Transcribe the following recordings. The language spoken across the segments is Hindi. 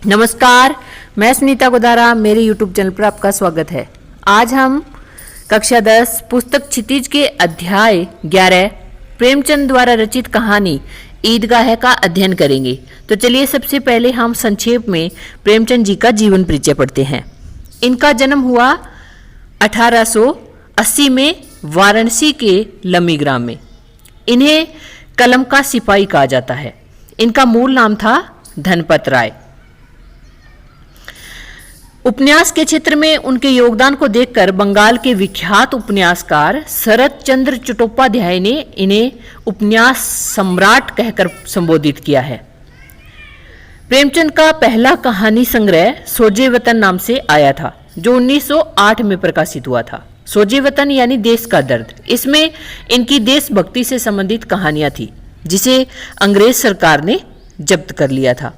नमस्कार, मैं सुनीता गोदारा, मेरे YouTube चैनल पर आपका स्वागत है। आज हम कक्षा 10 पुस्तक क्षितिज के अध्याय 11 प्रेमचंद द्वारा रचित कहानी ईदगाह का अध्ययन करेंगे। तो चलिए सबसे पहले हम संक्षेप में प्रेमचंद जी का जीवन परिचय पढ़ते हैं। इनका जन्म हुआ 1880 में वाराणसी के लम्मी ग्राम में। इन्हें कलम का सिपाही कहा जाता है। इनका मूल नाम था धनपत राय। उपन्यास के क्षेत्र में उनके योगदान को देखकर बंगाल के विख्यात उपन्यासकार शरत चंद्र चट्टोपाध्याय ने इन्हें उपन्यास सम्राट कहकर संबोधित किया है। प्रेमचंद का पहला कहानी संग्रह सोजे वतन नाम से आया था, जो 1908 में प्रकाशित हुआ था। सोजे वतन यानी देश का दर्द। इसमें इनकी देशभक्ति से संबंधित कहानियां थी, जिसे अंग्रेज सरकार ने जब्त कर लिया था।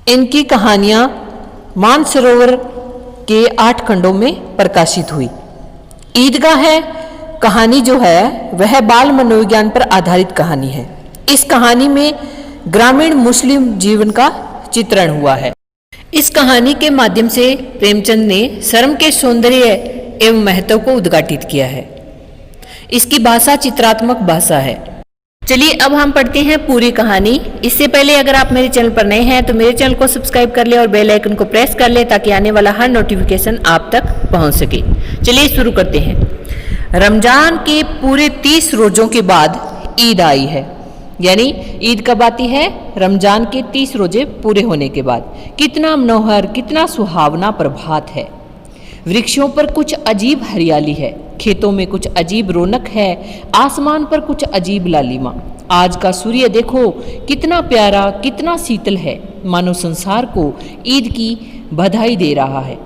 इनकी कहानियां मानसरोवर के 8 खंडों में प्रकाशित हुई। ईदगाह कहानी जो है वह बाल मनोविज्ञान पर आधारित कहानी है। इस कहानी में ग्रामीण मुस्लिम जीवन का चित्रण हुआ है। इस कहानी के माध्यम से प्रेमचंद ने शर्म के सौंदर्य एवं महत्व को उद्घाटित किया है। इसकी भाषा चित्रात्मक भाषा है। चलिए अब हम पढ़ते हैं पूरी कहानी। इससे पहले अगर आप मेरे चैनल पर नए हैं तो मेरे चैनल को सब्सक्राइब कर ले और बेल आइकन को प्रेस कर ले, ताकि आने वाला हर नोटिफिकेशन आप तक पहुंच सके। चलिए शुरू करते हैं। रमजान के पूरे 30 रोजों के बाद ईद आई है। यानी ईद कब आती है? रमजान के 30 रोजे पूरे होने के बाद। कितना मनोहर, कितना सुहावना प्रभात है। वृक्षों पर कुछ अजीब हरियाली है, खेतों में कुछ अजीब रौनक है, आसमान पर कुछ अजीब लालिमा। आज का सूर्य देखो कितना प्यारा, कितना शीतल है, मानो संसार को ईद की बधाई दे रहा है।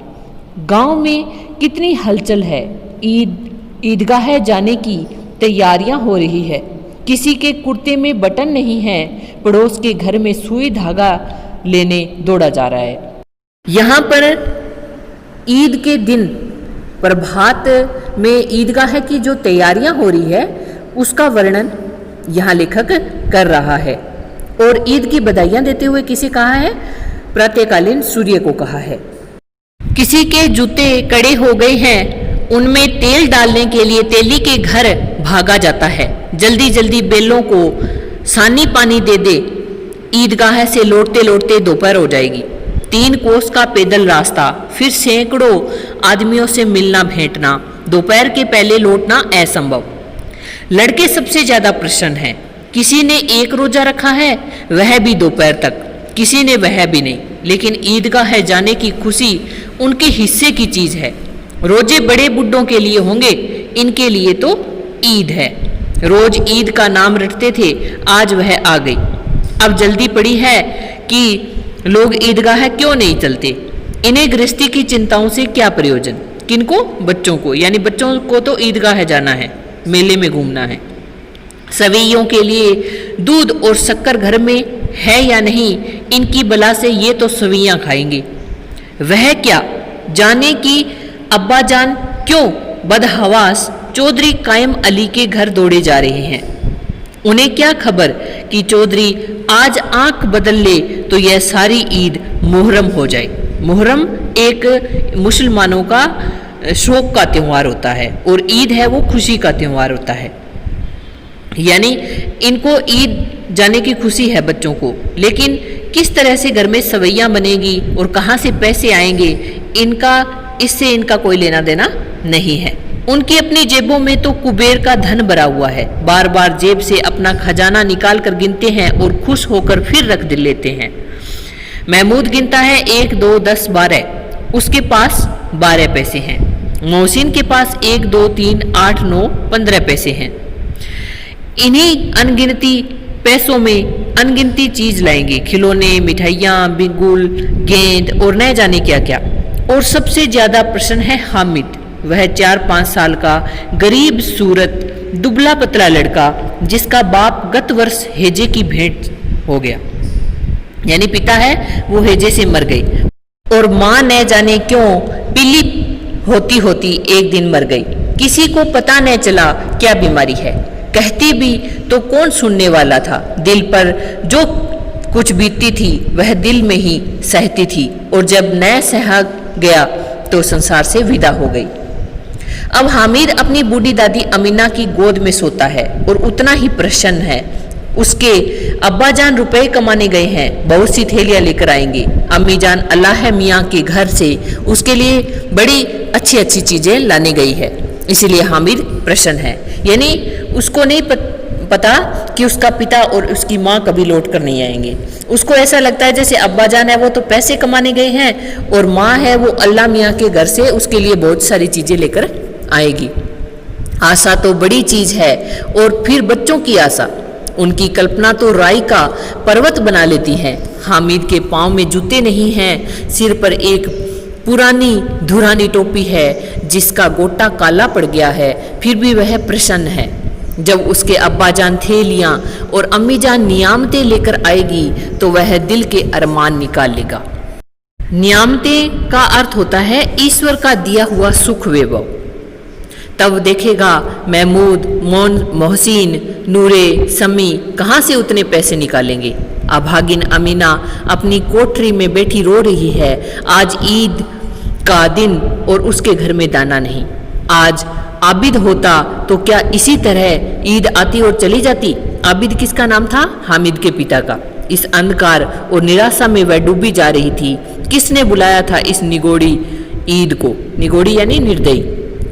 गांव में कितनी हलचल है। ईदगाह जाने की तैयारियां हो रही है। किसी के कुर्ते में बटन नहीं है, पड़ोस के घर में सुई धागा लेने दौड़ा जा रहा है। यहाँ पर ईद के दिन प्रभात में ईदगाह की जो तैयारियां हो रही है उसका वर्णन यहाँ लेखक कर रहा है। और ईद की बधाइयां देते हुए किसे कहा है? प्रातःकालीन सूर्य को कहा है। किसी के जूते कड़े हो गए हैं, उनमें तेल डालने के लिए तेली के घर भागा जाता है। जल्दी जल्दी बेलों को सानी पानी दे दे। ईदगाह से लौटते लौटते दोपहर हो जाएगी। 3 कोस का पैदल रास्ता, फिर सैकड़ों आदमियों से मिलना भेंटना, दोपहर के पहले लौटना असंभव। लड़के सबसे ज्यादा प्रसन्न हैं। किसी ने 1 रोजा रखा है, वह भी दोपहर तक, किसी ने वह भी नहीं। लेकिन ईदगाह जाने की खुशी उनके हिस्से की चीज है। रोजे बड़े बुड्ढों के लिए होंगे, इनके लिए तो ईद है। रोज ईद का नाम रटते थे, आज वह आ गई। अब जल्दी पड़ी है कि लोग ईदगाह क्यों नहीं चलते। इन्हें गृहस्थी की चिंताओं से क्या प्रयोजन। किनको? बच्चों को। यानी बच्चों को तो ईदगाह जाना है, मेले में घूमना है। सवैयों के लिए दूध और शक्कर घर में है या नहीं, इनकी बला से ये तो सवैयां खाएंगे। वह क्या जाने कि अब्बा जान क्यों बदहवास चौधरी कायम अली के घर दौड़े जा रहे हैं। उन्हें क्या खबर कि चौधरी आज आंख बदल ले तो यह सारी ईद मुहर्रम हो जाए। मुहर्रम एक मुसलमानों का शौक का त्यौहार होता है और ईद है वो खुशी का त्यौहार होता है। यानी इनको ईद जाने की खुशी है बच्चों को, लेकिन किस तरह से घर में सवैयां बनेगी और कहाँ से पैसे आएंगे, इससे इनका कोई लेना देना नहीं है। उनकी अपनी जेबों में तो कुबेर का धन भरा हुआ है। बार बार जेब से अपना खजाना निकाल कर गिनते हैं और खुश होकर फिर रख लेते हैं। महमूद गिनता है 1 2 10 12, उसके पास 12 पैसे हैं। मोहसिन के पास 1 2 3 8 9 15 पैसे हैं। इन्हीं अनगिनती पैसों में अनगिनती चीज लाएंगे, खिलौने, मिठाइयाँ, बिगुल, गेंद और न जाने क्या क्या। और सबसे ज्यादा प्रसन्न है हामिद। वह 4-5 साल का गरीब सूरत दुबला पतला लड़का, जिसका बाप गत वर्ष हेजे की भेंट हो गया। यानी पिता है वो हेजे से मर गई और माँ न जाने क्यों पीली होती होती एक दिन मर गई। किसी को पता न चला क्या बीमारी है। कहती भी तो कौन सुनने वाला था। दिल पर जो कुछ बीतती थी वह दिल में ही सहती थी, और जब न सहा गया तो संसार से विदा हो गई। अब हामिद अपनी बूढ़ी दादी अमीना की गोद में सोता है और उतना ही प्रसन्न है। उसके अब्बा जान रुपए कमाने गए हैं, बहुत सी थैलियां लेकर आएंगे। अम्मी जान अल्लाह मियाँ के घर से उसके लिए बड़ी अच्छी अच्छी चीजें लाने गई है, इसीलिए हामिद प्रसन्न है। यानी उसको नहीं पता कि उसका पिता और उसकी माँ कभी लौट कर नहीं आएंगे। उसको ऐसा लगता है जैसे अब्बा जान है वो तो पैसे कमाने गए हैं और माँ है वो अल्लाह मियाँ के घर से उसके लिए बहुत सारी चीजें लेकर आएगी। आशा तो बड़ी चीज है, और फिर बच्चों की आशा, उनकी कल्पना तो राई का पर्वत बना लेती है। हामिद के पांव में जूते नहीं हैं, सिर पर एक पुरानी धुरानी टोपी है जिसका गोटा काला पड़ गया है, फिर भी वह प्रसन्न है। जब उसके अब्बा जान थैलियां और अम्मी जान नियामतें लेकर आएगी तो वह दिल के अरमान निकाल लेगा। नियामतें का अर्थ होता है ईश्वर का दिया हुआ सुख वैभव। तब देखेगा महमूद, मोहसिन, नूरे, समी कहाँ से उतने पैसे निकालेंगे। अभागिन अमीना अपनी कोठरी में बैठी रो रही है। आज ईद का दिन और उसके घर में दाना नहीं। आज आबिद होता तो क्या इसी तरह ईद आती और चली जाती। आबिद किसका नाम था? हामिद के पिता का। इस अंधकार और निराशा में वह डूबी जा रही थी। किसने बुलाया था इस निगोड़ी ईद को? निगोड़ी यानी निर्दयी।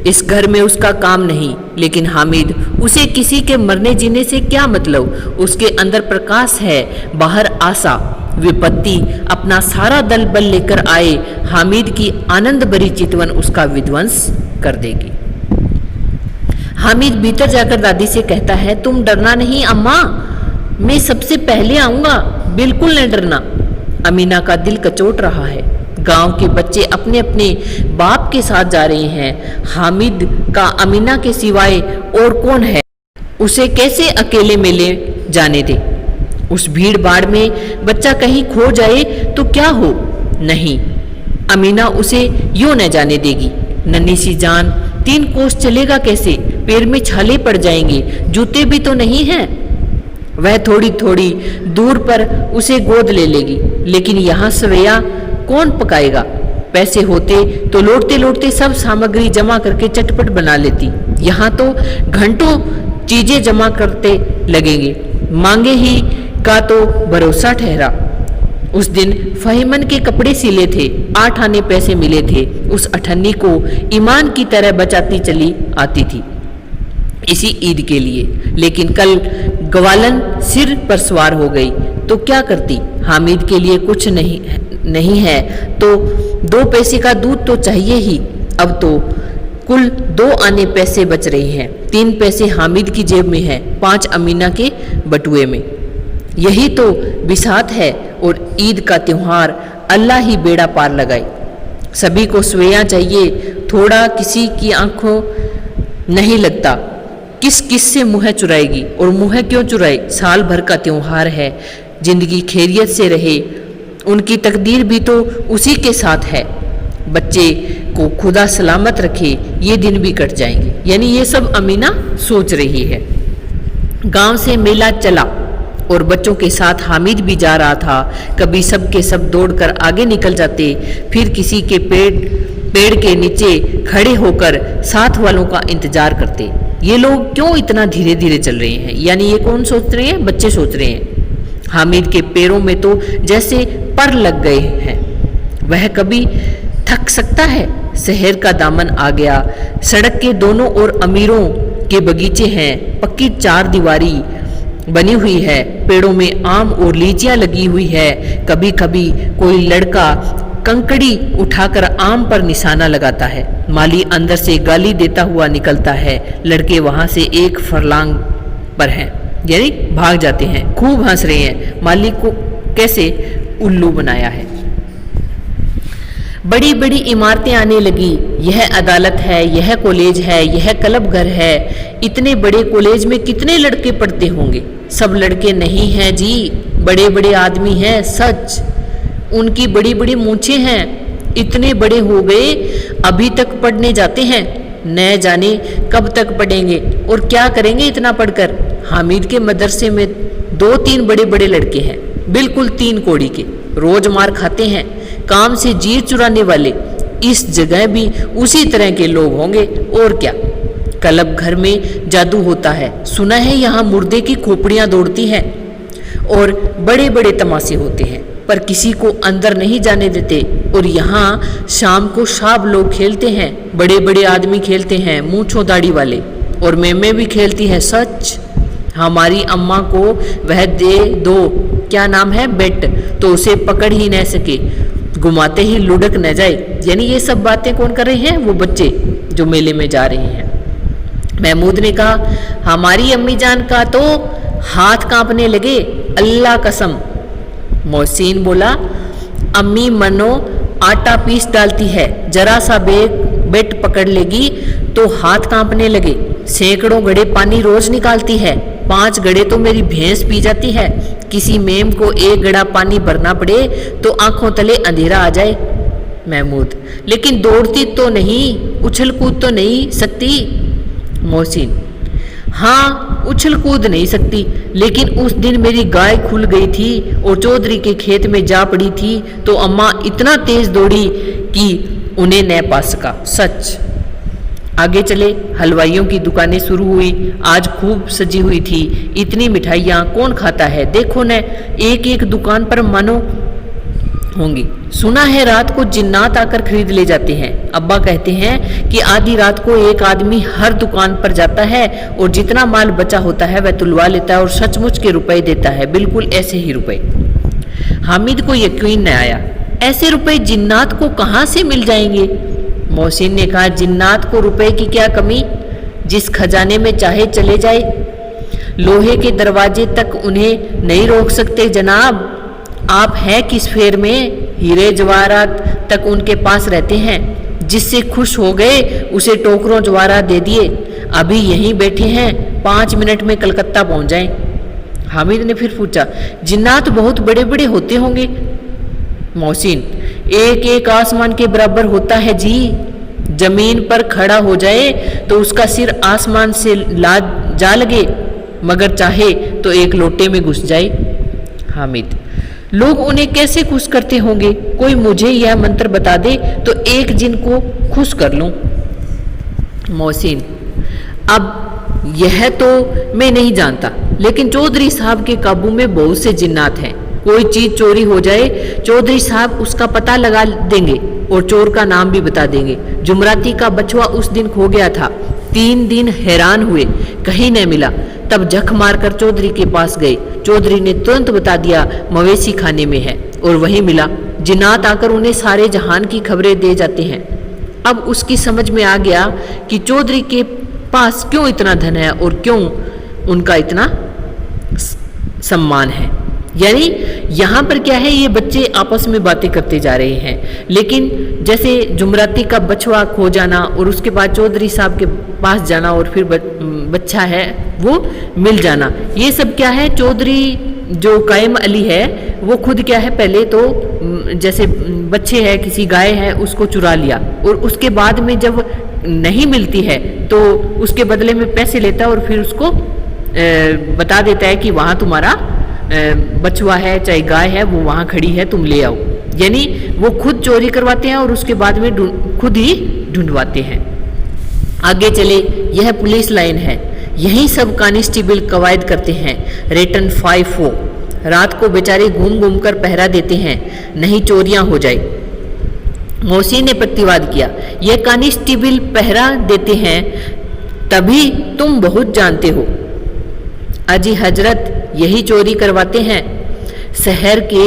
इस घर में उसका काम नहीं, लेकिन हामिद, उसे किसी के मरने जीने से क्या मतलब। उसके अंदर प्रकाश है, बाहर आशा। विपत्ति अपना सारा दल बल लेकर आए, हामिद की आनंद भरी चितवन उसका विध्वंस कर देगी। हामिद भीतर जाकर दादी से कहता है, तुम डरना नहीं अम्मा, मैं सबसे पहले आऊंगा, बिल्कुल नहीं डरना। अमीना का दिल कचोट रहा है। गांव के बच्चे अपने अपने बाप के साथ जा रहे हैं। हामिद का अमीना के सिवाय और कौन है? उसे कैसे अकेले में ले जाने दे? उस भीड़ भाड़ में बच्चा कहीं खो जाए तो क्या हो? नहीं, अमीना उसे यूं न जाने देगी। नन्ही सी जान, 3 कोस चलेगा कैसे? पैर में छाले पड़ जाएंगे, जूते भी तो नहीं हैं। वह थोड़ी थोड़ी दूर पर उसे गोद ले लेगी, लेकिन यहाँ सवैया कौन पकाएगा? पैसे होते तो लौटते लौटते सब सामग्री जमा करके चटपट बना लेती। यहाँ तो घंटों चीजें जमा करते लगेंगे, मांगे ही का तो भरोसा ठहरा। उस दिन फहीमन के कपड़े सिले थे, 8 आने पैसे मिले थे। उस अठन्नी को ईमान की तरह बचाती चली आती थी इसी ईद के लिए। लेकिन कल ग्वालन सिर पर सवार हो गई तो क्या करती? हामिद के लिए कुछ नहीं है तो 2 पैसे का दूध तो चाहिए ही। अब तो कुल 2 आने पैसे बच रहे हैं। 3 पैसे हामिद की जेब में है, 5 अमीना के बटुए में। यही तो बिसात है। और ईद का त्योहार अल्लाह ही बेड़ा पार लगाए। सभी को स्वेया चाहिए, थोड़ा किसी की आंखों नहीं लगता। किस किस से मुँह चुराएगी? और मुँह क्यों चुराए? साल भर का त्योहार है, जिंदगी खैरियत से रहे, उनकी तकदीर भी तो उसी के साथ है। बच्चे को खुदा सलामत रखे, ये दिन भी कट जाएंगे। यानी ये सब अमीना सोच रही है। गांव से मेला चला और बच्चों के साथ हामिद भी जा रहा था। कभी सब के सब दौड़कर आगे निकल जाते, फिर किसी के पेड़ के नीचे खड़े होकर साथ वालों का इंतजार करते। ये लोग क्यों इतना धीरे धीरे चल रहे हैं? यानी ये कौन सोच रहे हैं? बच्चे सोच रहे हैं। हामिद के पैरों में तो जैसे पर लग गए हैं। वह कभी थक सकता है। शहर का दामन आ गया। सड़क के दोनों ओर अमीरों के बगीचे हैं, पक्की 4 दीवारी बनी हुई है, पेड़ों में आम और लीचियां लगी हुई है। कभी कभी कोई लड़का कंकड़ी उठाकर आम पर निशाना लगाता है। माली अंदर से गाली देता हुआ निकलता है। लड़के वहां से 1 फरलांग पर हैं, यानी भाग जाते हैं, खूब हंस रहे हैं। माली को कैसे उल्लू बनाया है। बड़ी बड़ी इमारतें आने लगी। यह अदालत है, यह कॉलेज है, यह क्लब घर है। इतने बड़े कॉलेज में कितने लड़के पढ़ते होंगे? सब लड़के नहीं हैं जी, बड़े बड़े आदमी हैं सच। उनकी बड़ी बड़ी मूंछें हैं, इतने बड़े हो गए अभी तक पढ़ने जाते हैं। न जाने कब तक पढ़ेंगे और क्या करेंगे इतना पढ़कर। हामिद के मदरसे में 2-3 बड़े बड़े लड़के हैं। बिल्कुल 3 कौड़ी के, रोज मार खाते हैं, काम से जी चुराने वाले। इस जगह भी उसी तरह के लोग होंगे और क्या। क्लब घर में जादू होता है, सुना है यहाँ मुर्दे की खोपड़ियां दौड़ती हैं और बड़े बड़े तमाशे होते हैं, पर किसी को अंदर नहीं जाने देते। और यहाँ शाम को शाब लोग खेलते हैं, बड़े बड़े आदमी खेलते हैं, मूंछों दाढ़ी वाले, और मेमे भी खेलती है। सच, हमारी अम्मा को वह दे दो, क्या नाम है, बेट, तो उसे पकड़ ही न सके, घुमाते ही लुढ़क न जाए। यानी ये सब बातें कौन कर रहे हैं? वो बच्चे जो मेले में जा रहे हैं। महमूद ने कहा, हमारी अम्मी जान का तो हाथ कांपने लगे, अल्लाह कसम। मोहसिन बोला, अम्मी मनो आटा पीस डालती है, जरा सा बेट पकड़ लेगी तो हाथ कांपने लगे। सैकड़ों घड़े पानी रोज निकालती है, 5 घड़े तो मेरी भैंस पी जाती है। किसी मेम को 1 घड़ा पानी भरना पड़े तो आंखों तले अंधेरा आ जाए। महमूद, लेकिन दौड़ती तो नहीं, उछल कूद तो नहीं सकती। मोहसिन, हाँ उछल कूद नहीं सकती, लेकिन उस दिन मेरी गाय खुल गई थी और चौधरी के खेत में जा पड़ी थी तो अम्मा इतना तेज दौड़ी कि उन्हें न पा सका। सच। आगे चले, हलवाइयों की दुकानें शुरू हुई, आज खूब सजी हुई थी। इतनी मिठाइयाँ कौन खाता है, देखो न, एक एक दुकान पर मानो होंगी। सुना है रात को जिन्नात आकर खरीद ले जाते हैं। अब्बा कहते हैं कि आधी रात को एक आदमी हर दुकान पर जाता है और जितना माल बचा होता है वह तुलवा लेता है और सचमुच के रुपए देता है, बिल्कुल ऐसे ही रुपए। हामिद को यकीन न आया, ऐसे रुपए जिन्नात को कहाँ से मिल जाएंगे? मोहसिन ने कहा, जिन्नात को रुपए की क्या कमी, जिस खजाने में चाहे चले जाए, लोहे के दरवाजे तक उन्हें नहीं रोक सकते जनाब। आप हैं किस फेर में, हीरे जवाहरात तक उनके पास रहते हैं, जिससे खुश हो गए उसे टोकरों जवाहरात दे दिए। अभी यहीं बैठे हैं, 5 मिनट में कलकत्ता पहुंच जाएं। हामिद ने फिर पूछा, जिन्नात बहुत बड़े बड़े होते होंगे? मोहसिन, एक एक आसमान के बराबर होता है जी। जमीन पर खड़ा हो जाए तो उसका सिर आसमान से जा लगे, मगर चाहे तो एक लोटे में घुस जाए। हामिद, लोग उन्हें कैसे खुश करते होंगे? कोई मुझे यह मंत्र बता दे तो एक जिन को खुश कर लूं। मोहसिन, अब यह तो मैं नहीं जानता, लेकिन चौधरी साहब के काबू में बहुत से जिन्नात हैं। कोई चीज चोरी हो जाए, चौधरी साहब उसका पता लगा देंगे और चोर का नाम भी बता देंगे। जुमराती का बछवा उस दिन खो गया था, 3 दिन हैरान हुए, कहीं न मिला। तब जख मारकर चौधरी के पास गए, चौधरी ने तुरंत बता दिया मवेशी खाने में है, और वहीं मिला। जिन्नात आकर उन्हें सारे जहान की खबरें दे जाते हैं। अब उसकी समझ में आ गया कि चौधरी के पास क्यों इतना धन है और क्यों उनका इतना सम्मान है। यानी यहाँ पर क्या है, ये बच्चे आपस में बातें करते जा रहे हैं, लेकिन जैसे जुमराती का बछवा खो जाना और उसके बाद चौधरी साहब के पास जाना और फिर बच्चा है वो मिल जाना, ये सब क्या है, चौधरी जो कायम अली है वो खुद क्या है, पहले तो जैसे बच्चे है, किसी गाय है, उसको चुरा लिया और उसके बाद में जब नहीं मिलती है तो उसके बदले में पैसे लेता है और फिर उसको बता देता है कि वहाँ तुम्हारा बछवा है, चाहे गाय है, वो वहाँ खड़ी है, तुम ले आओ। यानी वो खुद चोरी करवाते हैं और उसके बाद में खुद ही ढूंढवाते हैं। आगे चले, यह पुलिस लाइन है, यही सब कांस्टेबल कवायद करते हैं। रेटन 5-4 रात को बेचारे घूम घूम कर पहरा देते हैं, नहीं चोरियां हो जाए। मोहसिन ने प्रतिवाद किया, यह कांस्टेबल पहरा देते हैं तभी तुम बहुत जानते हो। अजी हजरत, यही चोरी करवाते हैं। शहर के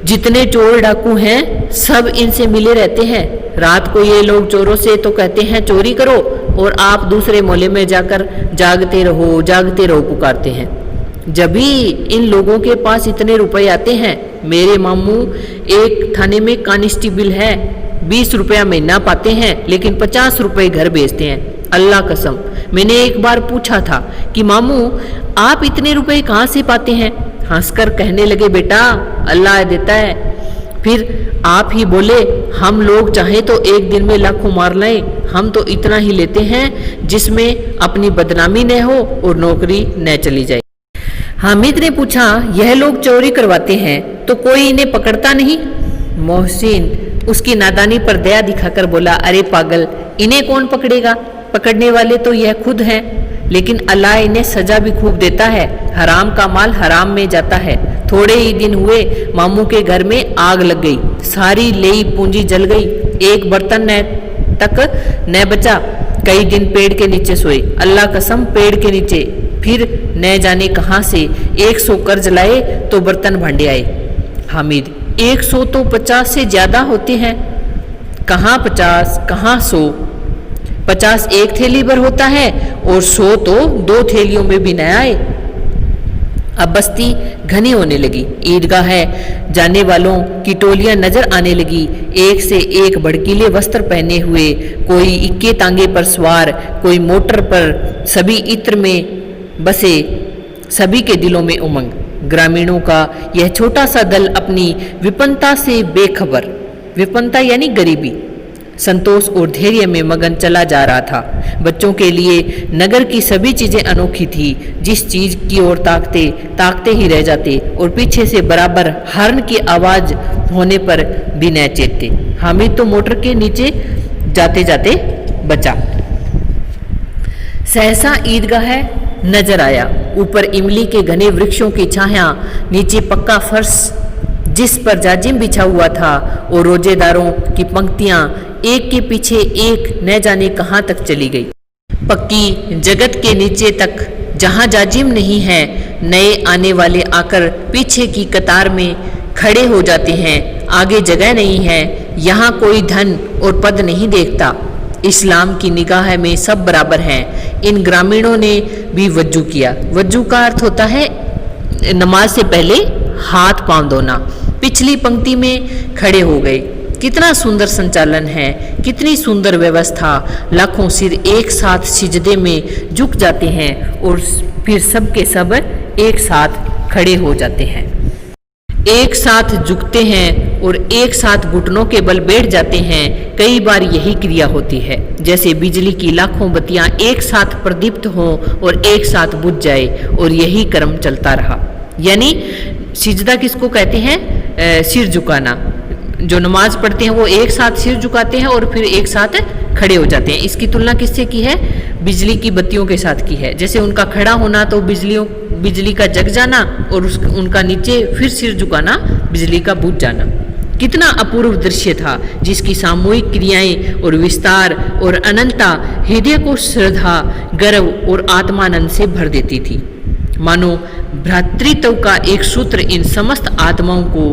जितने चोर डाकू हैं सब इनसे मिले रहते हैं। रात को ये लोग चोरों से तो कहते हैं चोरी करो, और आप दूसरे मोहल्ले में जाकर जागते रहो पुकारते हैं। जब भी इन लोगों के पास इतने रुपए आते हैं, मेरे मामू एक थाने में कांस्टेबल है, 20 रुपया महीना पाते हैं, लेकिन 50 रुपए घर भेजते हैं। अल्लाह कसम, मैंने एक बार पूछा था कि मामू आप इतने रुपए कहाँ से पाते हैं? हंसकर कहने लगे, बेटा अल्लाह देता है। फिर आप ही बोले, हम लोग चाहे तो एक दिन में लाखों मार लें, हम तो इतना ही लेते हैं जिसमें अपनी बदनामी न हो और नौकरी न चली जाए। हामिद ने पूछा, यह लोग चोरी करवाते हैं तो कोई इन्हें पकड़ता नहीं? मोहसिन उसकी नादानी पर दया दिखाकर बोला, अरे पागल, इन्हें कौन पकड़ेगा? पकड़ने वाले तो यह खुद हैं, लेकिन अल्लाह इन्हें सजा भी खूब देता है। हराम का माल हराम में जाता है। थोड़े ही दिन हुए मामू के घर में आग लग गई, सारी लेई पूंजी जल गई, एक बर्तन तक न बचा। कई दिन पेड़ के नीचे सोए, अल्लाह कसम पेड़ के नीचे। फिर न जाने कहां से 100 कर्ज लाए तो बर्तन भांडे आए। हामिद, 100 तो 50 से ज्यादा होते हैं। कहाँ 50 कहाँ 100? 50 एक थैली भर होता है और 100 तो 2 थैलियों में भी न आए। अब बस्ती घनी होने लगी, ईदगाह जाने वालों की टोलियां नजर आने लगी, एक से एक भड़कीले वस्त्र पहने हुए, कोई इक्के तांगे पर सवार, कोई मोटर पर, सभी इत्र में बसे, सभी के दिलों में उमंग। ग्रामीणों का यह छोटा सा दल अपनी विपन्नता से बेखबर, विपन्नता यानी गरीबी, संतोष और धैर्य में मगन चला जा रहा था। बच्चों के लिए नगर की सभी चीजें अनोखी थी। जिस चीज की ओर ताकते ही रह जाते और पीछे से बराबर हॉर्न की आवाज होने पर भी न चेतते। हामिद तो मोटर के नीचे जाते जाते बचा। सहसा ईदगाह नजर आया, ऊपर इमली के घने वृक्षों की छाया, नीचे पक्का फर्श जिस पर जाजिम बिछा हुआ था और रोजेदारों की पंक्तियां एक के पीछे एक न जाने कहां तक चली गई। पक्की जगत के नीचे तक जहां जाजिम नहीं है, नए आने वाले आकर पीछे की कतार में खड़े हो जाते हैं। आगे जगह नहीं है, यहाँ कोई धन और पद नहीं देखता। इस्लाम की निगाह में सब बराबर हैं। इन ग्रामीणों ने भी वज्जू किया। वज्जू का अर्थ होता है नमाज से पहले हाथ पांव धोना। पिछली पंक्ति में खड़े हो गए। कितना सुंदर संचालन है, कितनी सुंदर व्यवस्था। लाखों सिर एक साथ सिजदे में झुक जाते हैं और फिर सब के सब एक साथ खड़े हो जाते हैं, एक साथ झुकते हैं और एक साथ घुटनों के बल बैठ जाते हैं। कई बार यही क्रिया होती है, जैसे बिजली की लाखों बत्तियां एक साथ प्रदीप्त हों और एक साथ बुझ जाए, और यही क्रम चलता रहा। यानी सिजदा किसको कहते हैं? सिर झुकाना। जो नमाज पढ़ते हैं वो एक साथ सिर झुकाते हैं और फिर एक साथ खड़े हो जाते हैं। इसकी तुलना किससे की है? बिजली की बत्तियों के साथ की है। जैसे उनका खड़ा होना तो बिजली का जग जाना, और उनका नीचे फिर सिर झुकाना बिजली का बुझ जाना। कितना अपूर्व दृश्य था, जिसकी सामूहिक क्रियाएं और विस्तार और अनंतता हृदय को श्रद्धा, गर्व और आत्मानंद से भर देती थी। मानो भ्रातृत्व का एक सूत्र इन समस्त आत्माओं को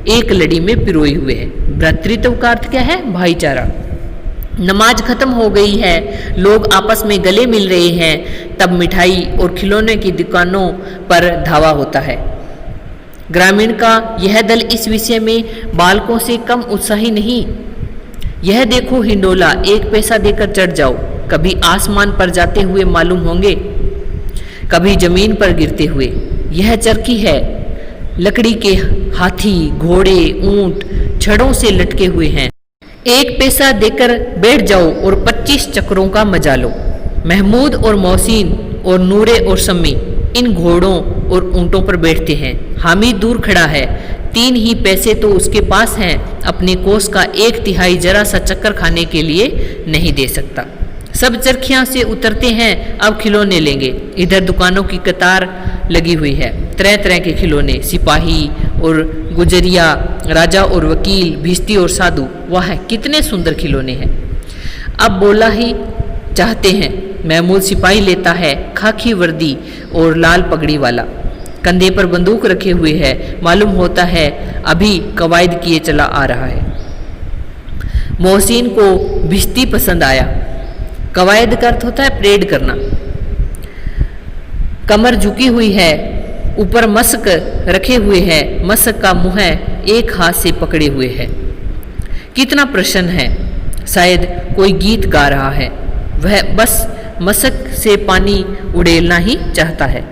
एक लड़ी में पिरोए हुए है। भ्रातृत्व का अर्थ क्या है? भाईचारा। नमाज खत्म हो गई है, लोग आपस में गले मिल रहे हैं, तब मिठाई और खिलौने की दुकानों पर धावा होता है। ग्रामीण का यह दल इस विषय में बालकों से कम उत्साही नहीं। यह देखो हिंडोला, 1 पैसा देकर चढ़ जाओ। कभी आसमान पर जाते हुए मालूम होंगे, कभी जमीन पर गिरते हुए। यह चरखी है, लकड़ी के हाथी, घोड़े, ऊंट छड़ों से लटके हुए हैं। 1 पैसा देकर बैठ जाओ और 25 चक्रों का मजा लो। महमूद और मोहसिन और नूरे और सम्मी इन घोड़ों और ऊंटों पर बैठते हैं। हामिद दूर खड़ा है, 3 ही पैसे तो उसके पास हैं, अपने कोष का 1/3 जरा सा चक्कर खाने के लिए नहीं दे सकता। सब चरखियां से उतरते हैं, अब खिलौने लेंगे। इधर दुकानों की कतार लगी हुई है, तरह तरह के खिलौने, सिपाही और गुजरिया, राजा और वकील, भिश्ती और साधु। वाह, कितने सुंदर खिलौने हैं। अब बोला ही चाहते हैं। महमूद सिपाही लेता है, खाकी वर्दी और लाल पगड़ी वाला, कंधे पर बंदूक रखे हुए है। मालूम होता है अभी कवायद किए चला आ रहा है। मोहसिन को भिश्ती पसंद आया। कवायद का अर्थ होता है परेड करना। कमर झुकी हुई है, ऊपर मस्क रखे हुए है, मस्क का मुंह एक हाथ से पकड़े हुए है। कितना प्रसन्न है, शायद कोई गीत गा रहा है। वह बस मस्क से पानी उड़ेलना ही चाहता है।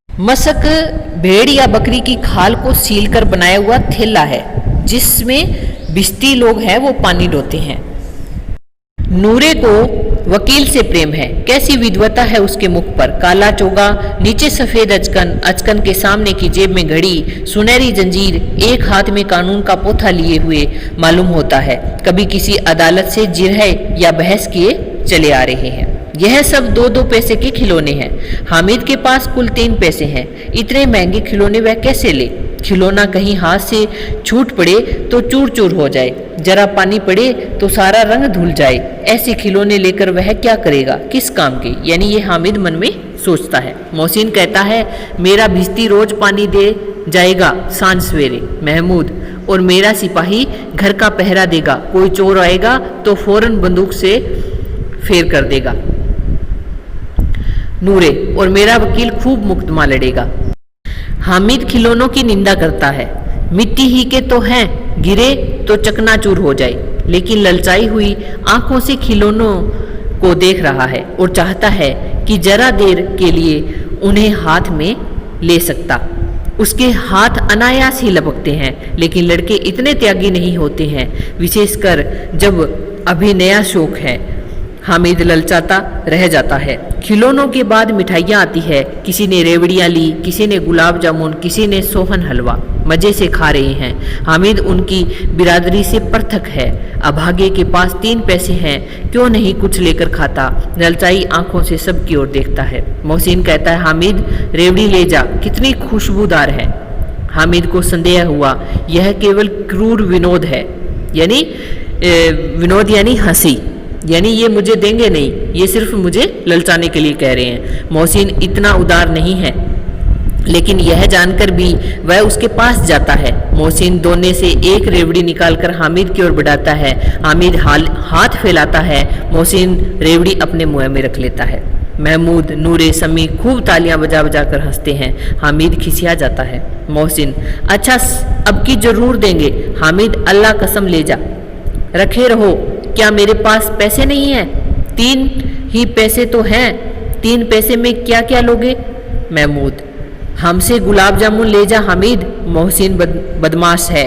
मस्क भेड़ या बकरी की खाल को सीलकर बनाया हुआ थैला है, जिसमें भिश्ती लोग हैं वो पानी ढोते हैं। नूरे को वकील से प्रेम है, कैसी विद्वता है उसके मुख पर। काला चोगा, नीचे सफेद अचकन, अचकन के सामने की जेब में घड़ी, सुनहरी जंजीर, एक हाथ में कानून का पोथा लिए हुए मालूम होता है कभी किसी अदालत से जिरह या बहस किए चले आ रहे हैं। यह सब 2-2 पैसे के खिलौने हैं। हामिद के पास कुल 3 पैसे हैं। इतने महंगे खिलौने वह कैसे ले? खिलौना कहीं हाथ से छूट पड़े तो चूर चूर हो जाए, जरा पानी पड़े तो सारा रंग धुल जाए। ऐसे खिलौने लेकर वह क्या करेगा, किस काम के? यानी ये हामिद मन में सोचता है। मोहसिन कहता है, मेरा भिश्ती रोज पानी दे जाएगा सांझ सवेरे महमूद, और मेरा सिपाही घर का पहरा देगा। कोई चोर आएगा तो फौरन बंदूक से फेर कर देगा नूरे, और मेरा वकील खूब मुकदमा लड़ेगा। हामिद खिलौनों की निंदा करता है। मिट्टी ही के तो हैं, गिरे तो चकनाचूर हो जाए। लेकिन ललचाई हुई आंखों से खिलौनों को देख रहा है और चाहता है कि जरा देर के लिए उन्हें हाथ में ले सकता। उसके हाथ अनायास ही लपकते हैं, लेकिन लड़के इतने त्यागी नहीं होते हैं, विशेषकर जब अभी नया शौक है। हामिद ललचाता रह जाता है। खिलौनों के बाद मिठाइयाँ आती है। किसी ने रेवड़ियाँ ली, किसी ने गुलाब जामुन, किसी ने सोहन हलवा। मजे से खा रहे हैं। हामिद उनकी बिरादरी से पृथक है। अभागे के पास 3 पैसे हैं, क्यों नहीं कुछ लेकर खाता? ललचाई आंखों से सबकी ओर देखता है। मोहसिन कहता है, हामिद रेवड़ी ले जा, कितनी खुशबूदार है। हामिद को संदेह हुआ, यह केवल क्रूर विनोद है, यानी विनोद यानी हंसी, यानी ये मुझे देंगे नहीं, ये सिर्फ मुझे ललचाने के लिए कह रहे हैं। मोहसिन इतना उदार नहीं है, लेकिन यह जानकर भी वह उसके पास जाता है। मोहसिन दोने से एक रेवड़ी निकालकर हामिद की ओर बढ़ाता है। हामिद हाथ फैलाता है। मोहसिन रेवड़ी अपने मुंह में रख लेता है। महमूद, नूरे, समी खूब तालियां बजा बजा कर हंसते हैं। हामिद खिसिया जाता है। मोहसिन, अच्छा अब की जरूर देंगे। हामिद, अल्लाह कसम ले जा, रखे रहो। क्या मेरे पास पैसे नहीं हैं? 3 ही पैसे तो हैं। 3 पैसे में क्या क्या लोगे? महमूद, हमसे गुलाब जामुन ले जा। हामिद, मोहसिन बदमाश है।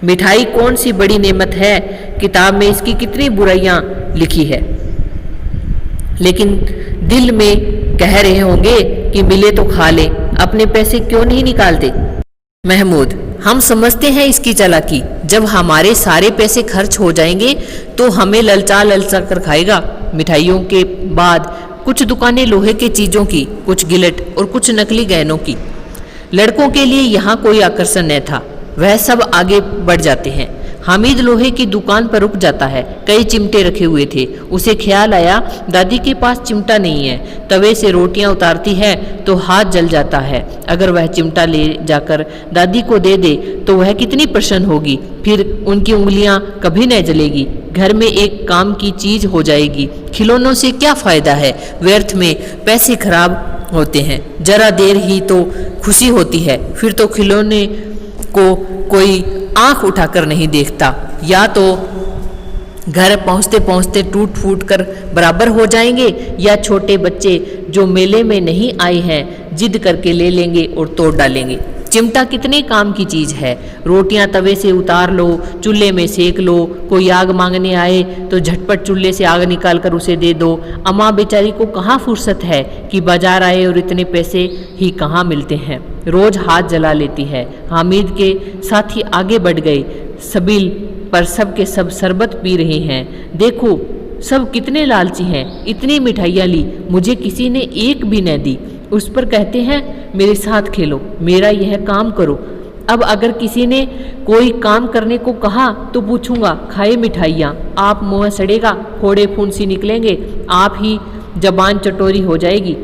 मिठाई कौन सी बड़ी नेमत है, किताब में इसकी कितनी बुराइयां लिखी है, लेकिन दिल में कह रहे होंगे कि मिले तो खा ले, अपने पैसे क्यों नहीं निकालते? महमूद, हम समझते हैं इसकी चालाकी। जब हमारे सारे पैसे खर्च हो जाएंगे तो हमें ललचा ललचा कर खाएगा। मिठाइयों के बाद कुछ दुकानें लोहे के चीजों की, कुछ गिलट और कुछ नकली गहनों की। लड़कों के लिए यहाँ कोई आकर्षण न था, वह सब आगे बढ़ जाते हैं। हामिद लोहे की दुकान पर रुक जाता है। कई चिमटे रखे हुए थे। उसे ख्याल आया, दादी के पास चिमटा नहीं है। तवे से रोटियां उतारती है तो हाथ जल जाता है। अगर वह चिमटा ले जाकर दादी को दे दे तो वह कितनी प्रसन्न होगी, फिर उनकी उंगलियां कभी न जलेगी। घर में एक काम की चीज हो जाएगी। खिलौनों से क्या फायदा है, व्यर्थ में पैसे खराब होते हैं। जरा देर ही तो खुशी होती है, फिर तो खिलौने को कोई आंख उठाकर नहीं देखता, या तो घर पहुंचते पहुंचते टूट फूट कर बराबर हो जाएंगे, या छोटे बच्चे जो मेले में नहीं आए हैं जिद करके ले लेंगे और तोड़ डालेंगे। चिमटा कितने काम की चीज है। रोटियां तवे से उतार लो, चूल्हे में सेक लो। कोई आग मांगने आए तो झटपट चूल्हे से आग निकाल कर उसे दे दो। अम्मा बेचारी को कहाँ फुर्सत है कि बाजार आए और इतने पैसे ही कहाँ मिलते हैं, रोज हाथ जला लेती है। हामिद के साथी आगे बढ़ गए। सबील पर सब के सब शरबत पी रहे हैं। देखो सब कितने लालची हैं, इतनी मिठाइयाँ ली, मुझे किसी ने एक भी न दी। उस पर कहते हैं मेरे साथ खेलो, मेरा यह काम करो। अब अगर किसी ने कोई काम करने को कहा तो पूछूंगा, खाए मिठाइयाँ, आप मुँह सड़ेगा, फोड़े फुंसी निकलेंगे, आप ही जबान चटोरी हो जाएगी।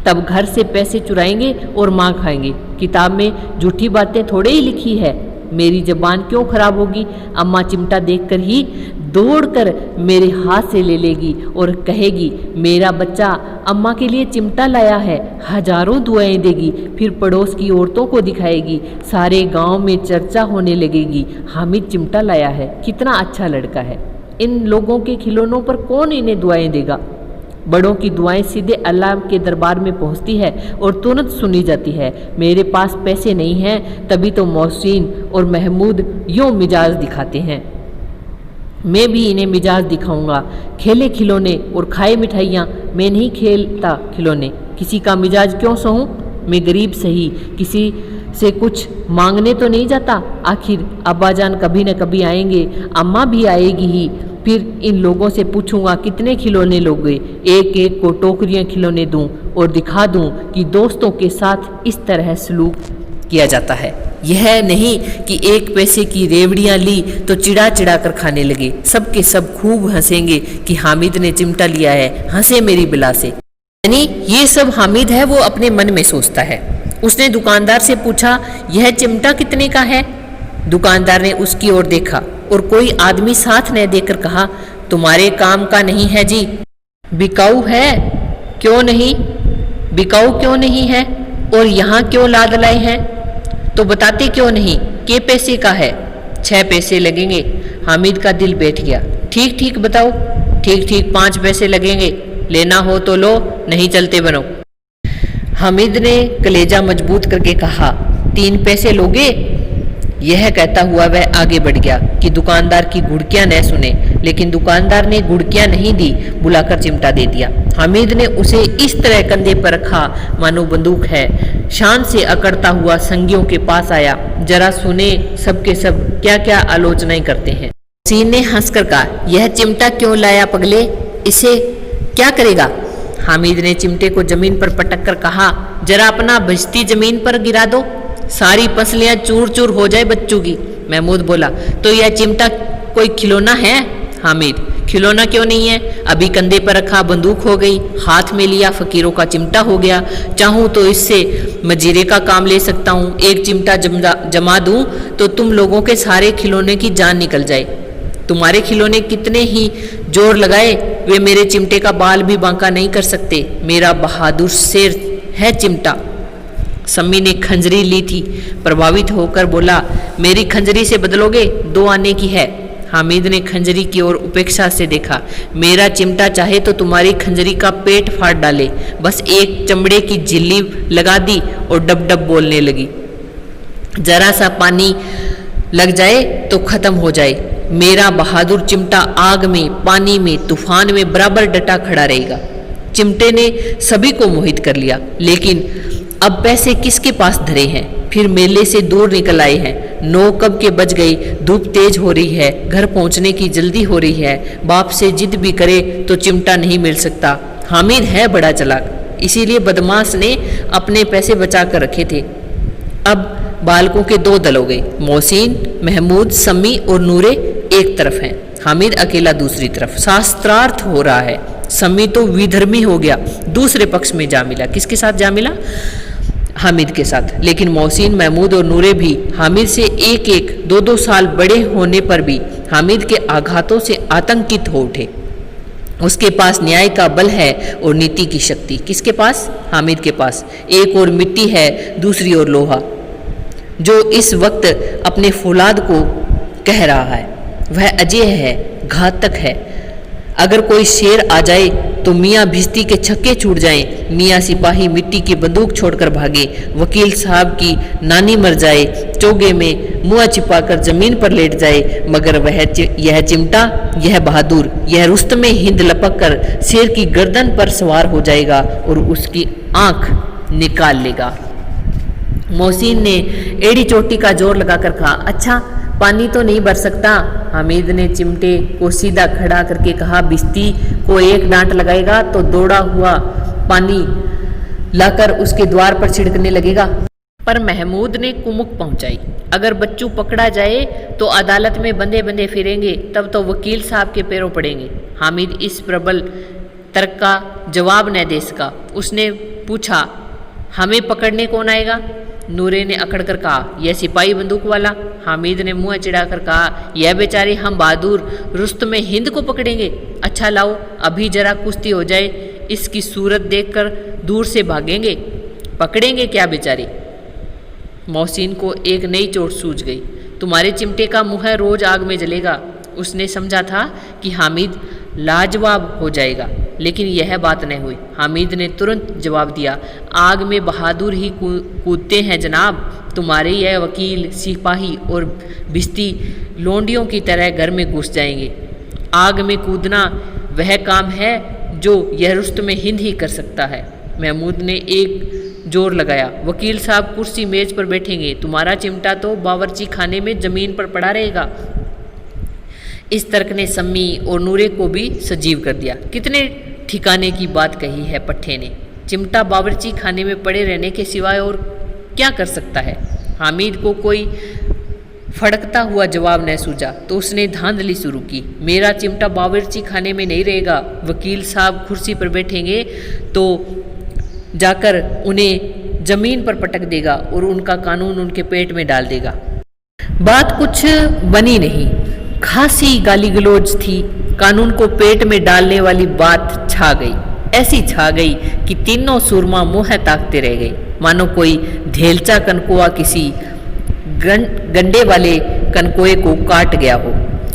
तब घर से पैसे चुराएंगे और माँ खाएंगे। किताब में झूठी बातें थोड़े ही लिखी है, मेरी जबान क्यों खराब होगी। अम्मा चिमटा देखकर ही दौड़कर मेरे हाथ से ले लेगी और कहेगी मेरा बच्चा अम्मा के लिए चिमटा लाया है, हजारों दुआएं देगी। फिर पड़ोस की औरतों को दिखाएगी, सारे गांव में चर्चा होने लगेगी, हामिद चिमटा लाया है, कितना अच्छा लड़का है। इन लोगों के खिलौनों पर कौन इन्हें दुआएं देगा। बड़ों की दुआएं सीधे अल्लाह के दरबार में पहुंचती है और तुरंत सुनी जाती है। मेरे पास पैसे नहीं हैं, तभी तो मोहसिन और महमूद यूं मिजाज दिखाते हैं। मैं भी इन्हें मिजाज दिखाऊंगा। खेले खिलौने और खाए मिठाइयाँ, मैं नहीं खेलता खिलौने। किसी का मिजाज क्यों सहूँ, मैं गरीब सही, किसी से कुछ मांगने तो नहीं जाता। आखिर अब्बाजान कभी न कभी आएंगे, अम्मा भी आएगी ही। फिर इन लोगों से पूछूंगा कितने खिलौने लोगे, एक एक को टोकरियाँ खिलौने दूं और दिखा दूं कि दोस्तों के साथ इस तरह सलूक किया जाता है। यह नहीं कि एक पैसे की रेवड़ियाँ ली तो चिड़ा चिड़ा कर खाने लगे। सब के सब खूब हंसेंगे कि हामिद ने चिमटा लिया है, हंसे मेरी बिला से। यानी ये सब हामिद है वो अपने मन में सोचता है। उसने दुकानदार से पूछा, यह चिमटा कितने का है? दुकानदार ने उसकी ओर देखा और कोई आदमी साथ न देकर कहा, तुम्हारे काम का नहीं है जी। बिकाऊ है? क्यों नहीं? बिकाऊ क्यों नहीं है और यहाँ क्यों लाद लाए हैं? तो बताते क्यों नहीं? के पैसे का है? 6 पैसे लगेंगे। हामिद का दिल बैठ गया। ठीक ठीक बताओ। ठीक ठीक 5 पैसे लगेंगे। लेना हो तो लो, नहीं चलते बनो। हामिद ने कलेजा मजबूत करके कहा, 3 पैसे लोगे? यह कहता हुआ वह आगे बढ़ गया कि दुकानदार की घुड़कियां न सुने, लेकिन दुकानदार ने घुड़कियां नहीं दी, बुलाकर चिमटा दे दिया। हामिद ने उसे इस तरह कंधे पर रखा मानो बंदूक है। शान से अकड़ता हुआ संगियों के पास आया। जरा सुने सबके सब क्या क्या आलोचनाएं करते हैं। मोहसिन ने हंसकर कहा, यह चिमटा क्यों लाया पगले, इसे क्या करेगा? हामिद ने चिमटे को जमीन पर पटक कर कहा, जरा अपना भिश्ती जमीन पर गिरा दो, सारी पसलियां चूर चूर हो जाए बच्चों की। महमूद बोला, तो यह चिमटा कोई खिलौना है? हामिद, खिलौना क्यों नहीं है? अभी कंधे पर रखा बंदूक हो गई, हाथ में लिया फकीरों का चिमटा हो गया। चाहूं तो इससे मजीरे का काम ले सकता हूं। एक चिमटा जमा दूं तो तुम लोगों के सारे खिलौने की जान निकल जाए। तुम्हारे खिलौने कितने ही जोर लगाए, वे मेरे चिमटे का बाल भी बांका नहीं कर सकते। मेरा बहादुर शेर है चिमटा। सम्मी ने खंजरी ली थी, प्रभावित होकर बोला, मेरी खंजरी से बदलोगे? 2 आने की है। हामिद ने खंजरी की ओर उपेक्षा से देखा। मेरा चिमटा चाहे तो तुम्हारी खंजरी का पेट फाड़ डाले। बस एक चमड़े की झिल्ली लगा दी और डब डब बोलने लगी। जरा सा पानी लग जाए तो खत्म हो जाए। मेरा बहादुर चिमटा आग में, पानी में, तूफान में बराबर डटा खड़ा रहेगा। चिमटे ने सभी को मोहित कर लिया, लेकिन अब पैसे किसके पास धरे हैं? फिर मेले से दूर निकल आए हैं। 9 कब के बज गई, धूप तेज हो रही है, घर पहुंचने की जल्दी हो रही है। बाप से जिद भी करे तो चिमटा नहीं मिल सकता। हामिद है बड़ा चालाक, इसीलिए बदमाश ने अपने पैसे बचा कर रखे थे। अब बालकों के 2 दल हो गए। मोहसिन, महमूद, सम्मी और नूरे एक तरफ हैं, हामिद अकेला दूसरी तरफ। शास्त्रार्थ हो रहा है। सम्मी तो विधर्मी हो गया, दूसरे पक्ष में जा मिला। किसके साथ जा मिला? हामिद के साथ। लेकिन मोहसिन, महमूद और नूरे भी हामिद से 1-1, 2-2 साल बड़े होने पर भी हामिद के आघातों से आतंकित हो उठे। उसके पास न्याय का बल है और नीति की शक्ति। किसके पास? हामिद के पास। एक और मिट्टी है, दूसरी ओर लोहा, जो इस वक्त अपने फौलाद को कह रहा है। वह अजय है, घातक है। अगर कोई शेर आ जाए तो मियाँ भिश्ती के छक्के छूट जाएं, मियाँ सिपाही मिट्टी की बंदूक छोड़कर भागे, वकील साहब की नानी मर जाए, चोगे में मुँह छिपाकर जमीन पर लेट जाए, मगर यह चिमटा, यह बहादुर, यह रुस्तमे हिंद लपक कर शेर की गर्दन पर सवार हो जाएगा और उसकी आंख निकाल लेगा। मोहसिन ने एड़ी चोटी का जोर लगाकर कहा, अच्छा पानी तो नहीं भर सकता? हामिद ने चिमटे को सीधा खड़ा करके कहा, भिश्ती को एक डांट लगाएगा तो दौड़ा हुआ पानी लाकर उसके द्वार पर छिड़कने लगेगा। पर महमूद ने कुमुक पहुंचाई, अगर बच्चू पकड़ा जाए तो अदालत में बंधे बंधे फिरेंगे, तब तो वकील साहब के पैरों पड़ेंगे। हामिद इस प्रबल तर्क का जवाब न दे सका। उसने पूछा, हमें पकड़ने कौन आएगा? नूरे ने अकड़ कर कहा, यह सिपाही बंदूक वाला। हामिद ने मुंह चिढ़ाकर कहा, यह बेचारे हम बहादुर रुस्तमे हिंद को पकड़ेंगे। अच्छा लाओ, अभी जरा कुश्ती हो जाए, इसकी सूरत देखकर दूर से भागेंगे। पकड़ेंगे क्या बेचारे? मोहसिन को एक नई चोट सूझ गई। तुम्हारे चिमटे का मुँह रोज आग में जलेगा। उसने समझा था कि हामिद लाजवाब हो जाएगा, लेकिन यह बात न हुई। हामिद ने तुरंत जवाब दिया, आग में बहादुर ही कूदते हैं जनाब। तुम्हारे यह वकील, सिपाही और भिश्ती लोंडियों की तरह घर में घुस जाएंगे। आग में कूदना वह काम है जो यह रुस्तमे हिंद ही कर सकता है। महमूद ने एक जोर लगाया। वकील साहब कुर्सी मेज पर बैठेंगे, तुम्हारा चिमटा तो बावर्ची खाने में जमीन पर पड़ा रहेगा। इस तर्क ने सम्मी और नूरे को भी सजीव कर दिया। कितने ठिकाने की बात कही है पट्टे ने। चिमटा बावर्ची खाने में पड़े रहने के सिवाय और क्या कर सकता है। हामिद को कोई फड़कता हुआ जवाब न सूझा तो उसने धांधली शुरू की। मेरा चिमटा बावर्ची खाने में नहीं रहेगा। वकील साहब कुर्सी पर बैठेंगे तो जाकर उन्हें जमीन पर पटक देगा और उनका कानून उनके पेट में डाल देगा। बात कुछ बनी नहीं, खासी गाली गलौज थी। कानून को पेट में डालने वाली बात छा गई, ऐसी छा गई कि तीनों सुरमा मुँह ताकते रह गए, मानो कोई ढेलचा कनकुआ किसी गंडे वाले कनकोए को काट गया हो।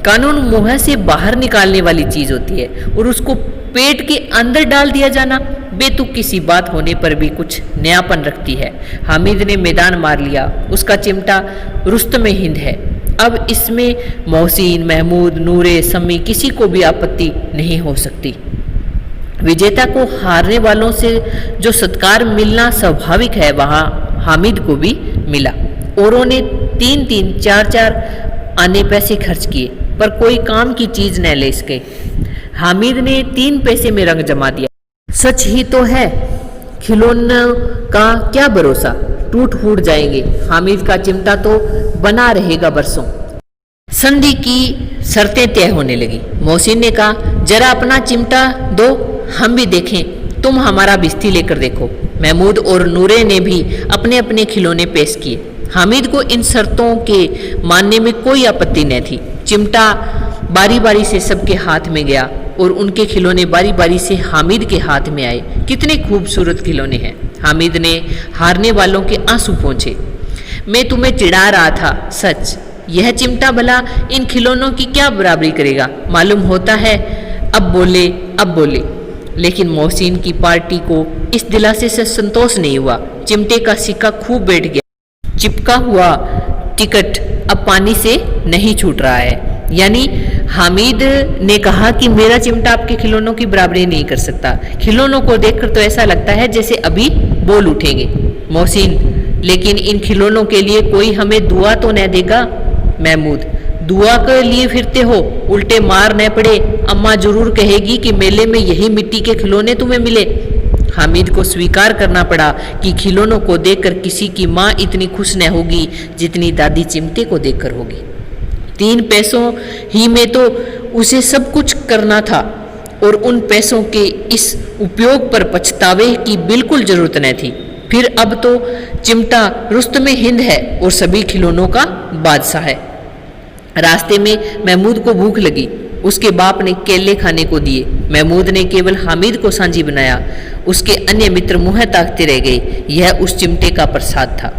कानून मुंह से बाहर निकालने वाली चीज होती है और उसको पेट के अंदर डाल दिया जाना बेतुक किसी बात होने पर भी कुछ नयापन रखती है। हामिद ने मैदान मार लिया। उसका चिमटा रुस्तमे हिंद है। अब इसमें मोहसिन, महमूद, नूरे, सम्मी किसी को भी आपत्ति नहीं हो सकती। विजेता को हारने वालों से जो सत्कार मिलना स्वाभाविक है वहां हामिद को भी मिला। औरों ने 3-3, 4-4 आने पैसे खर्च किए पर कोई काम की चीज न ले सके। हामिद ने 3 पैसे में रंग जमा दिया। सच ही तो है, खिलौनों का क्या भरोसा, टूट फूट जाएंगे। हामिद का चिमटा तो बना रहेगा बरसों। संधि की शर्तें तय होने लगी। मोहसिन ने कहा, जरा अपना चिमटा दो, हम भी देखें। तुम हमारा बिस्ती लेकर देखो। महमूद और नूरे ने भी अपने अपने खिलौने पेश किए। हामिद को इन शर्तों के मानने में कोई आपत्ति न थी। चिमटा बारी बारी से सबके हाथ में गया और उनके खिलौने बारी बारी से हामिद के हाथ में आए। कितने खूबसूरत खिलौने हैं। हामिद ने हारने वालों के आंसू पोंछे। मैं तुम्हें चिढ़ा रहा था, सच। यह चिमटा भला इन खिलौनों की क्या बराबरी करेगा। मालूम होता है अब बोले। लेकिन मोहसिन की पार्टी को इस दिलासे से संतोष नहीं हुआ। चिमटे का सिक्का खूब बैठ गया। चिपका हुआ टिकट अब पानी से नहीं छूट रहा है। यानी हामिद ने कहा कि मेरा चिमटा आपके खिलौनों की बराबरी नहीं कर सकता। खिलौनों को देखकर तो ऐसा लगता है जैसे अभी बोल उठेंगे। मोहसिन, लेकिन इन खिलौनों के लिए कोई हमें दुआ तो न देगा। महमूद, दुआ के लिए फिरते हो, उल्टे मार न पड़े। अम्मा जरूर कहेगी कि मेले में यही मिट्टी के खिलौने तुम्हें मिले। हामिद को स्वीकार करना पड़ा कि खिलौनों को देखकर किसी की माँ इतनी खुश न होगी जितनी दादी चिमटे को देखकर होगी। 3 पैसों ही में तो उसे सब कुछ करना था और उन पैसों के इस उपयोग पर पछतावे की बिल्कुल जरूरत न थी। फिर अब तो चिमटा रुस्तमे हिंद है और सभी खिलौनों का बादशाह है। रास्ते में महमूद को भूख लगी। उसके बाप ने केले खाने को दिए। महमूद ने केवल हामिद को सांझी बनाया। उसके अन्य मित्र मुँह ताकते रह गए। यह उस चिमटे का प्रसाद था।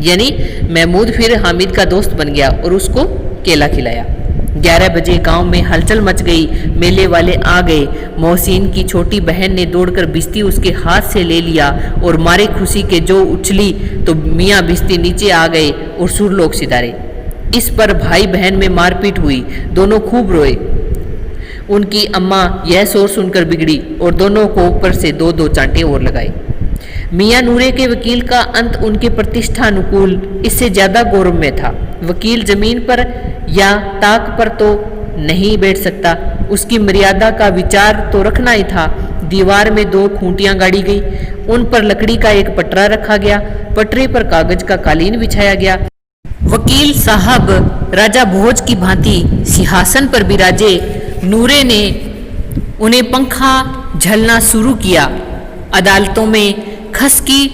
यानी महमूद फिर हामिद का दोस्त बन गया और उसको केला खिलाया। 11 बजे गांव में हलचल मच गई। मेले वाले आ गए। मोहसिन की छोटी बहन ने दौड़कर बिस्ती उसके हाथ से ले लिया और मारे खुशी के जो उछली तो मियाँ बिस्ती नीचे आ गए और सुरलोक सिधारे। इस पर भाई बहन में मारपीट हुई। दोनों खूब रोए। उनकी अम्मा यह शोर सुनकर बिगड़ी और दोनों को ऊपर से 2-2 चांटे और लगाए। मियाँ नूरे के वकील का अंत उनके प्रतिष्ठा अनुकूल इससे ज्यादा गौरव में था। वकील जमीन पर या ताक पर तो नहीं बैठ सकता, उसकी मर्यादा का विचार तो रखना ही था। दीवार में 2 खूंटियां गाड़ी गई, उन पर लकड़ी का एक पटरा रखा गया। पटरे पर कागज का कालीन बिछाया गया। वकील साहब राजा भोज की भांति सिंहासन पर बिराजे। नूरे ने उन्हें पंखा झलना शुरू किया। अदालतों में खस की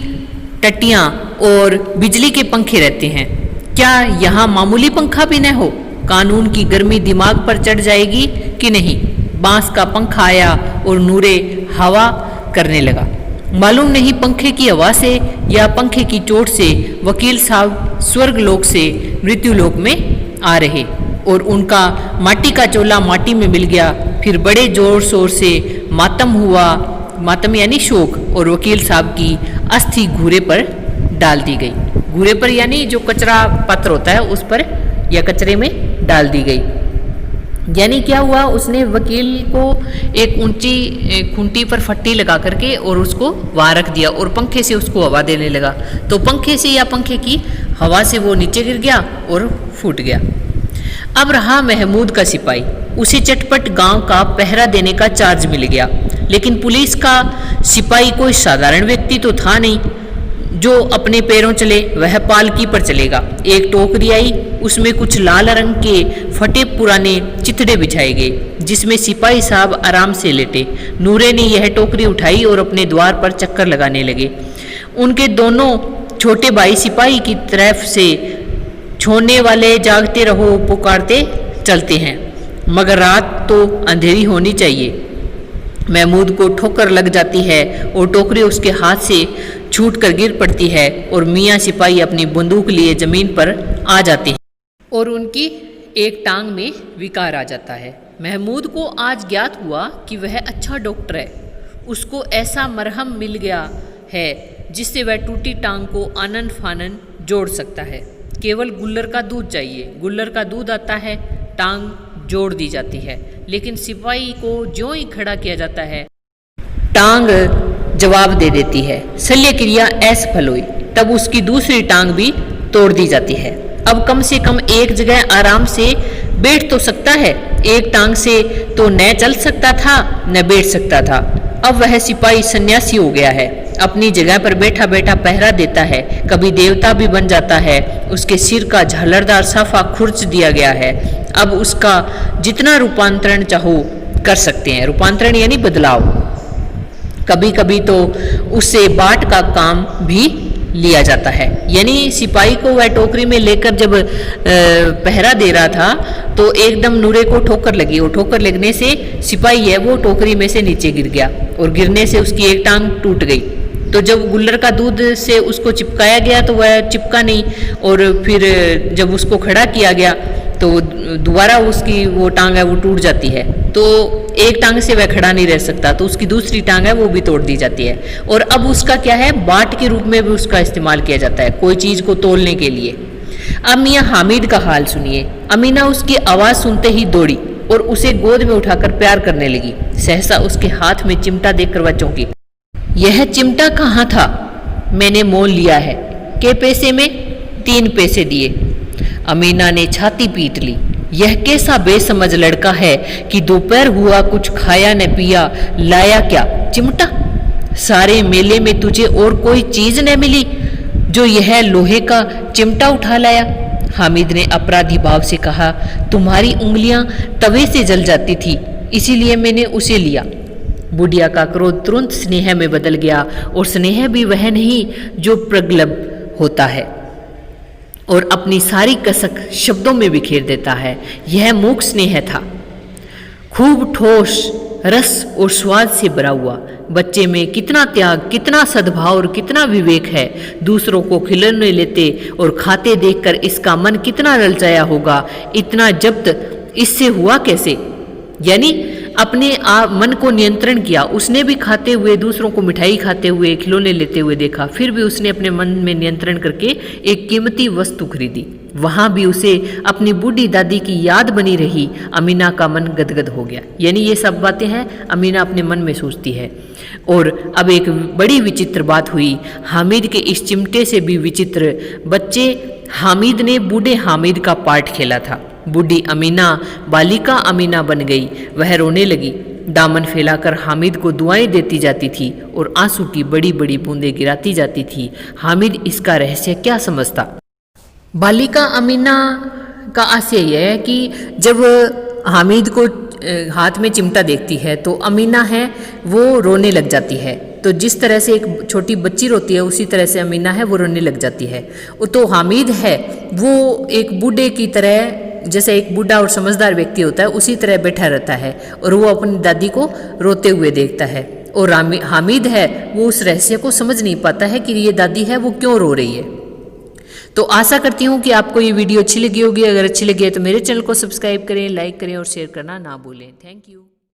टट्टियां और बिजली के पंखे रहते हैं, क्या यहाँ मामूली पंखा भी न हो? कानून की गर्मी दिमाग पर चढ़ जाएगी कि नहीं? बांस का पंखा आया और नूरे हवा करने लगा। मालूम नहीं पंखे की हवा से या पंखे की चोट से वकील साहब स्वर्गलोक से मृत्युलोक में आ रहे और उनका माटी का चोला माटी में मिल गया। फिर बड़े जोर शोर से मातम हुआ, मातम यानी शोक, और वकील साहब की अस्थि घूरे पर डाल दी गई। घूरे पर यानी जो कचरा पात्र होता है उस पर या कचरे में डाल दी गई। यानी क्या हुआ, उसने वकील को एक ऊंची खूंटी पर फट्टी लगा करके और उसको वहां रख दिया और पंखे से उसको हवा देने लगा। तो पंखे से या पंखे की हवा से वो नीचे गिर गया और फूट गया। अब रहा महमूद का सिपाही, उसे चटपट गांव का पहरा देने का चार्ज मिल गया। लेकिन पुलिस का सिपाही कोई साधारण व्यक्ति तो था नहीं जो अपने पैरों चले, वह पालकी पर चलेगा। एक टोकरी आई, उसमें कुछ लाल रंग के फटे पुराने चिथड़े बिछाए गए जिसमें सिपाही साहब आराम से लेटे। नूरे ने यह टोकरी उठाई और अपने द्वार पर चक्कर लगाने लगे। उनके दोनों छोटे भाई सिपाही की तरफ से छोड़ने वाले जागते रहो पुकारते चलते हैं, मगर रात तो अंधेरी होनी चाहिए। महमूद को ठोकर लग जाती है और टोकरी उसके हाथ से छूटकर गिर पड़ती है और मियाँ सिपाही अपनी बंदूक लिए जमीन पर आ जाते हैं और उनकी एक टांग में विकार आ जाता है। महमूद को आज ज्ञात हुआ कि वह अच्छा डॉक्टर है। उसको ऐसा मरहम मिल गया है जिससे वह टूटी टांग को आनन फानन जोड़ सकता है। केवल गुल्लर का दूध चाहिए। गुल्लर का दूध आता है, टांग जोड़ दी जाती है। लेकिन सिपाही को ज्यों ही खड़ा किया जाता है, टांग जवाब दे देती है। शल्य क्रिया असफल हुई, तब उसकी दूसरी टांग भी तोड़ दी जाती है। अब कम से कम एक जगह आराम से बैठ तो सकता है। एक टांग से तो न चल सकता था न बैठ सकता था। अब वह सिपाही सन्यासी हो गया है, अपनी जगह पर बैठा बैठा पहरा देता है, कभी देवता भी बन जाता है। उसके सिर का झालरदार साफा खुर्च दिया गया है। अब उसका जितना रूपांतरण चाहो कर सकते हैं। रूपांतरण यानी बदलाव। कभी कभी तो उससे बाट का काम भी लिया जाता है। यानी सिपाही को वह टोकरी में लेकर जब पहरा दे रहा था तो एकदम नूरे को ठोकर लगी और ठोकर लगने से सिपाही है वो टोकरी में से नीचे गिर गया और गिरने से उसकी एक टांग टूट गई। तो जब गुल्लर का दूध से उसको चिपकाया गया तो वह चिपका नहीं और फिर जब उसको खड़ा किया गया तो दोबारा उसकी वो टांग है वो टूट जाती है। तो एक टांग से वह खड़ा नहीं रह सकता तो उसकी दूसरी टांग है वो भी तोड़ दी जाती है। और अब उसका क्या है, बाट के रूप में भी उसका इस्तेमाल किया जाता है कोई चीज़ को तोलने के लिए। अब मियाँ हामिद का हाल सुनिए। अमीना उसकी आवाज़ सुनते ही दौड़ी और उसे गोद में उठाकर प्यार करने लगी। सहसा उसके हाथ में चिमटा देखकर वह चौंकी। यह चिमटा कहाँ था? मैंने मोल लिया है। के पैसे में? 3 पैसे दिए। अमीना ने छाती पीट ली। यह कैसा बेसमझ लड़का है कि दोपहर हुआ कुछ खाया न पिया, लाया क्या? चिमटा। सारे मेले में तुझे और कोई चीज न मिली जो यह लोहे का चिमटा उठा लाया? हामिद ने अपराधी भाव से कहा, तुम्हारी उंगलियां तवे से जल जाती थी इसीलिए मैंने उसे लिया। बुढ़िया का क्रोध तुरंत स्नेह में बदल गया और स्नेह भी वह नहीं जो प्रगल्भ होता है और अपनी सारी कसक शब्दों में बिखेर देता है। यह मूक स्नेह था, खूब ठोस रस और स्वाद से भरा हुआ। बच्चे में कितना त्याग, कितना सद्भाव और कितना विवेक है। दूसरों को खिलौने लेते और खाते देखकर इसका मन कितना ललचाया होगा। इतना जब्त इससे हुआ कैसे? यानी अपने मन को नियंत्रण किया। उसने भी खाते हुए, दूसरों को मिठाई खाते हुए, खिलौने लेते हुए देखा, फिर भी उसने अपने मन में नियंत्रण करके एक कीमती वस्तु खरीदी। वहां भी उसे अपनी बूढ़ी दादी की याद बनी रही। अमीना का मन गदगद हो गया। यानी ये सब बातें हैं अमीना अपने मन में सोचती है। और अब एक बड़ी विचित्र बात हुई। हामिद के इस चिमटे से भी विचित्र। बच्चे हामिद ने बूढ़े हामिद का पार्ट खेला था। बूढ़ी अमीना बालिका अमीना बन गई। वह रोने लगी, दामन फैलाकर हामिद को दुआएं देती जाती थी और आंसू की बड़ी बड़ी बूंदें गिराती जाती थी। हामिद इसका रहस्य क्या समझता? बालिका अमीना का आशय यह है कि जब हामिद को हाथ में चिमटा देखती है तो अमीना है वो रोने लग जाती है। तो जिस तरह से एक छोटी बच्ची रोती है उसी तरह से अमीना है वो रोने लग जाती है। तो हामिद है वो एक बूढ़े की तरह, जैसे एक बूढ़ा और समझदार व्यक्ति होता है उसी तरह बैठा रहता है और वो अपनी दादी को रोते हुए देखता है। और हामिद है वो उस रहस्य को समझ नहीं पाता है कि ये दादी है वो क्यों रो रही है। तो आशा करती हूँ कि आपको ये वीडियो अच्छी लगी होगी। अगर अच्छी लगी है तो मेरे चैनल को सब्सक्राइब करें, लाइक करें और शेयर करना ना भूलें। Thank you.